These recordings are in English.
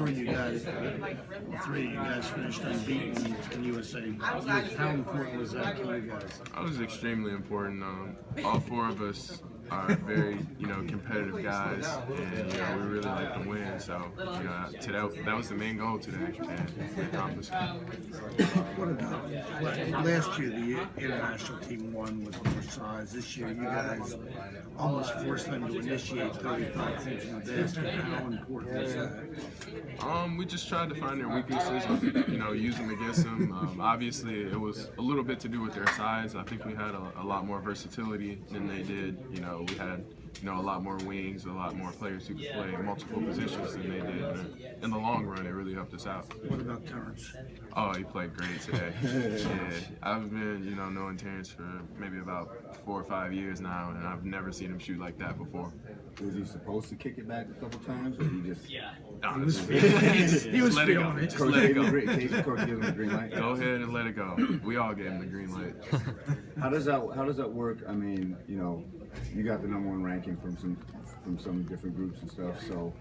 sure you guys, all three of you guys finished unbeaten in USA. How important was that to you guys? That was extremely important. All four of us are very, competitive guys, and we really like to win. So, that was the main goal today, and we accomplished it. What about last year? The international team won with more size. This year, you guys almost forced them to initiate 35 points in the basket. How important is that? We just tried to find their weaknesses, use them against them. Obviously, it was a little bit to do with their size. I think we had a lot more versatility than they did. We had a lot more wings, a lot more players who could play multiple positions than they did. And in the long run, it really helped us out. What about Terrence? Oh, he played great today. Yeah, I've been, knowing Terrence for maybe about 4 or 5 years now, and I've never seen him shoot like that before. Was he supposed to kick it back a couple times, or he just? No, He was let it go. feeling it. Just Coach let it gave go. him Coach gave him the green light. Go ahead and let it go. We all gave him the green light. How does that work? I mean, you got the #1 ranking from some different groups and stuff. So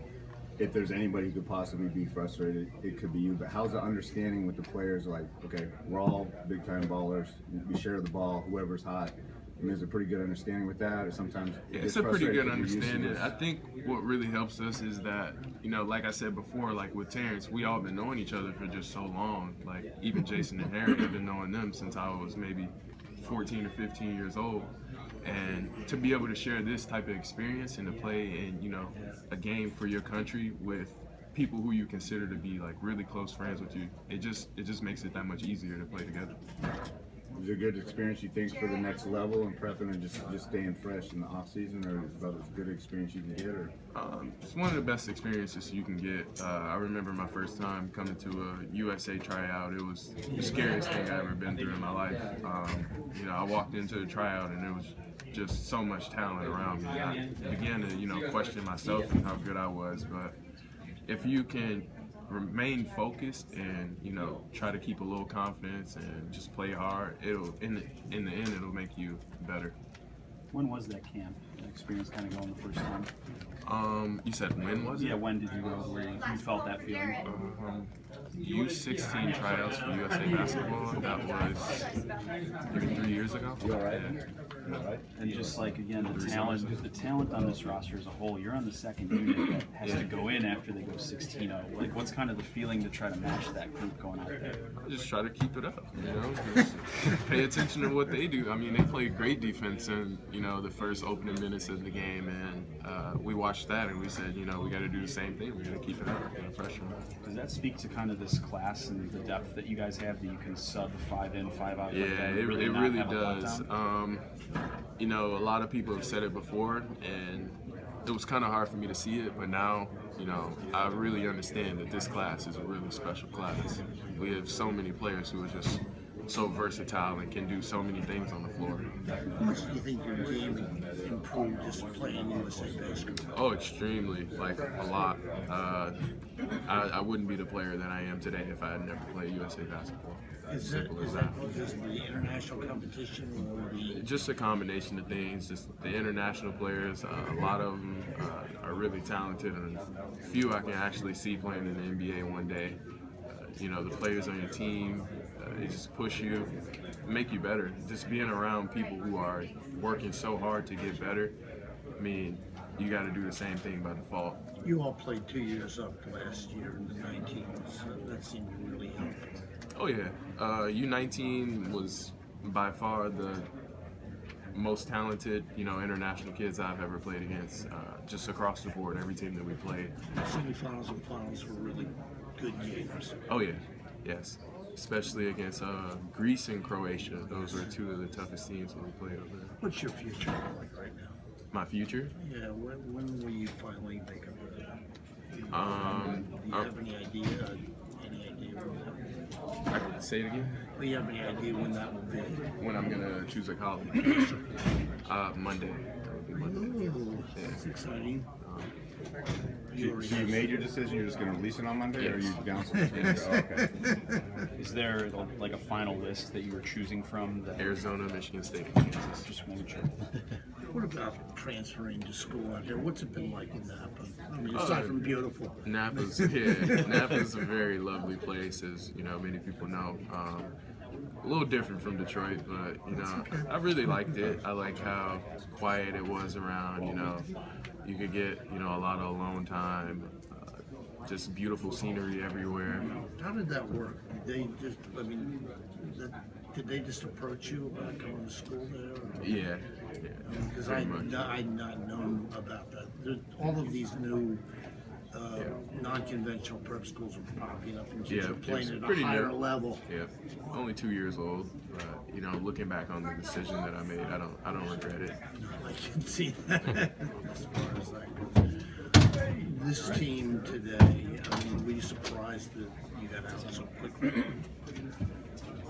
if there's anybody who could possibly be frustrated, it could be you. But how's the understanding with the players? Like, okay, we're all big time ballers. We share the ball. Whoever's hot. I mean, there's a pretty good understanding with that, or sometimes It's a pretty good understanding. I think what really helps us is that, like I said before, like with Terrence, we all been knowing each other for just so long. Like even Jason and Harry, I've been knowing them since I was maybe 14 or 15 years old. And to be able to share this type of experience and to play in, a game for your country with people who you consider to be like really close friends with you, it just makes it that much easier to play together. Is it a good experience, you think, for the next level and prepping and just staying fresh in the off season, or is it about as good an experience you can get? Or it's one of the best experiences you can get. I remember my first time coming to a USA tryout. It was the scariest thing I ever been through in my life. I walked into the tryout and there was just so much talent around me. I began to question myself and how good I was. But if you can remain focused and try to keep a little confidence and just play hard, it'll in the end it'll make you better. When was that camp? That experience kind of going the first time? You said when was it? Yeah, when did you go where you felt that feeling? U16 tryouts for USA basketball. That was maybe 3 years ago. you all right? Yeah. And just like again, the talent on this roster as a whole. You're on the second unit that has to go in after they go 16-0. Like, what's kind of the feeling to try to match that group going out there? Just try to keep it up, just pay attention to what they do. I mean, they played great defense in, the first opening minutes of the game, and we watched that and we said, we got to do the same thing. We got to keep it up, pressure. Does that speak to kind of this class and the depth that you guys have, that you can sub 5 in, 5 out? Yeah, like that, it really have a does. letdown? A lot of people have said it before, and it was kind of hard for me to see it, but now, I really understand that this class is a really special class. We have so many players who are just so versatile and can do so many things on the floor. How much do you think your game improved just playing USA basketball? Oh, extremely, like a lot. I wouldn't be the player that I am today if I had never played USA basketball. Simple as that. Is this the international competition or the? Just a combination of things. Just the international players, a lot of them are really talented, and few I can actually see playing in the NBA one day. The players on your team, they just push you, make you better. Just being around people who are working so hard to get better, I mean, you got to do the same thing by default. You all played 2 years up last year in the 19s. So that seemed to really help. Oh yeah, U19 was by far the most talented, international kids I've ever played against. Just across the board, every team that we played. Semifinals and finals were really good games. Oh yeah, yes, especially against Greece and Croatia. Those were two of the toughest teams that we played over there. What's your future look like right now? My future? Yeah, when will you finally make a move? Do you have any idea? I can say it again. Do you have any idea when that will be? When I'm gonna choose a college? Monday. That would be Monday. Ooh, that's exciting. So you made your decision, you're just going to release it on Monday, or are you down some? Yes. Oh, okay. Is there like a final list that you were choosing from? That Arizona, Michigan State, and Kansas. just want to check. What about transferring to school out here? What's it been like in Napa? I mean, aside from beautiful. Napa's a very lovely place, as you know, many people know. A little different from Detroit, but you know, I really liked it. I like how quiet it was around. You know, you could get a lot of alone time. Just beautiful scenery everywhere. How did that work? Did they just, I mean, did they just approach you about going to school there? Yeah, Because pretty much. I'd not known about that. All of these new non-conventional prep schools are popping up, and kids Yeah, are playing it's at a pretty higher new. level. Yeah, only 2 years old. But you know, looking back on the decision that I made, I don't regret it. I can see that as far as that goes. This team today, I mean, were you surprised that you got out so quickly?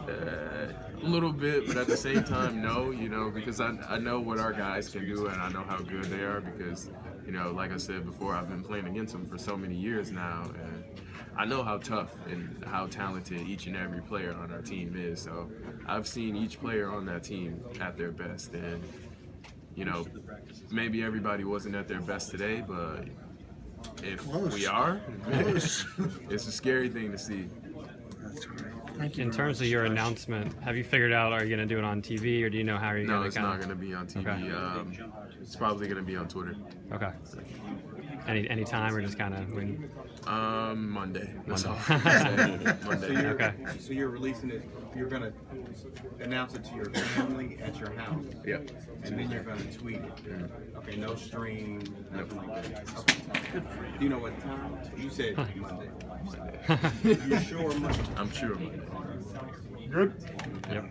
A little bit, but at the same time, no, you know, because I know what our guys can do and I know how good they are because, you know, like I said before, I've been playing against them for so many years now, and I know how tough and how talented each and every player on our team is. So I've seen each player on that team at their best, and, you know, maybe everybody wasn't at their best today, but if we are, Close. it's a scary thing to see. That's great. Thank you. In very terms much, of your Josh. announcement, have you figured out, are you going to do it on TV, or do you know how you're No, going it's to not going to be on TV. Okay. It's probably going to be on Twitter. Okay. Any time, or just kind of when? Monday. That's all. Monday. Monday. Okay. So you're releasing it. You're gonna announce it to your family at your house, Yeah. and then you're gonna tweet it. Okay, no stream, nothing like that. Okay. Do you know what time? You said Monday. You sure Monday? I'm sure Monday. Good. Yep.